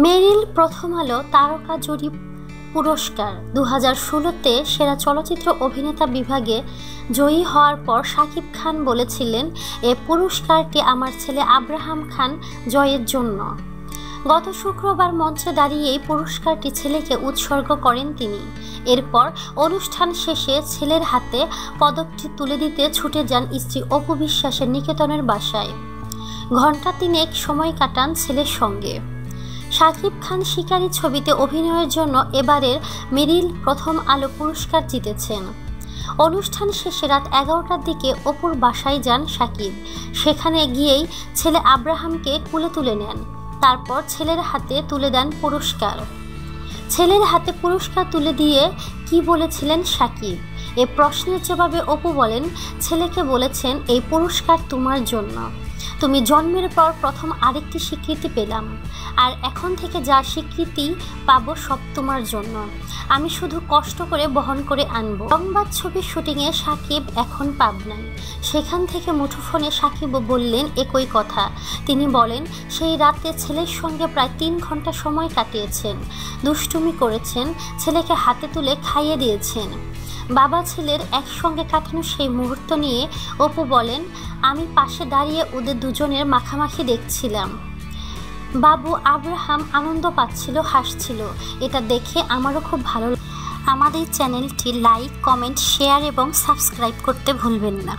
মেরিল প্রথম আলো তারকা জরিপ পুরস্কার 2016-তে সেরা চলচ্চিত্র অভিনেতা বিভাগে জয়ী হওয়ার পর শাকিব খান বলেছিলেন, এ পুরস্কারটি আমার ছেলে আব্রাহাম খান জয়ের জন্য। গত শুক্রবার মঞ্চে দাঁড়িয়েই পুরস্কারটি ছেলেকে উৎসর্গ করেন তিনি। এরপর অনুষ্ঠান শেষে ছেলের হাতে পদকটি তুলে দিতে ছুটে যান স্ত্রী অপু বিশ্বাসের নিকেতনের বাসায়। ঘণ্টা তিনেক সময় কাটান ছেলের সঙ্গে। শাকিব খান শিকারী ছবিতে অভিনয়ের জন্য এবারের মেরিল প্রথম আলো পুরস্কার জিতেছেন। অনুষ্ঠান শেষে রাত 11টার দিকে অপুর বাসায় যান শাকিব। সেখানে গিয়েই ছেলে আব্রাহামকে কোলে তুলে নেন। তারপর ছেলের হাতে তুলে দেন পুরস্কার। ছেলের হাতে পুরস্কার তুলে দিয়ে কি বলেছিলেন শাকিব? এ প্রশ্নের জবাবে অপু বলেন, ছেলেকে বলেছেন, এই পুরস্কার তোমার জন্য। তুমি জন্মের পর প্রথম আরেকটি স্বীকৃতি পেলাম, আর এখন থেকে যা স্বীকৃতি পাবো সব তোমার জন্য। আমি শুধু কষ্ট করে বহন করে আনবো। সংবাদ ছবির শুটিংয়ে শাকিব এখন পাবনায়। সেখান থেকে মুঠোফোনে শাকিব বললেন একই কথা। তিনি বলেন, সেই রাতে ছেলের সঙ্গে প্রায় 3 ঘন্টা সময় কাটিয়েছেন, দুষ্টুমি করেছেন, ছেলেকে হাতে তুলে খাইয়ে দিয়েছেন। বাবা ছেলের একসঙ্গে কাটানো সেই মুহূর্ত নিয়ে অপু বলেন, আমি পাশে দাঁড়িয়ে ওদের দুজনের মাখামাখি দেখছিলাম। বাবু আব্রাহাম আনন্দ পাচ্ছিল, হাসছিল। এটা দেখে আমারও খুব ভালো। আমাদের চ্যানেলটি লাইক, কমেন্ট, শেয়ার এবং সাবস্ক্রাইব করতে ভুলবেন না।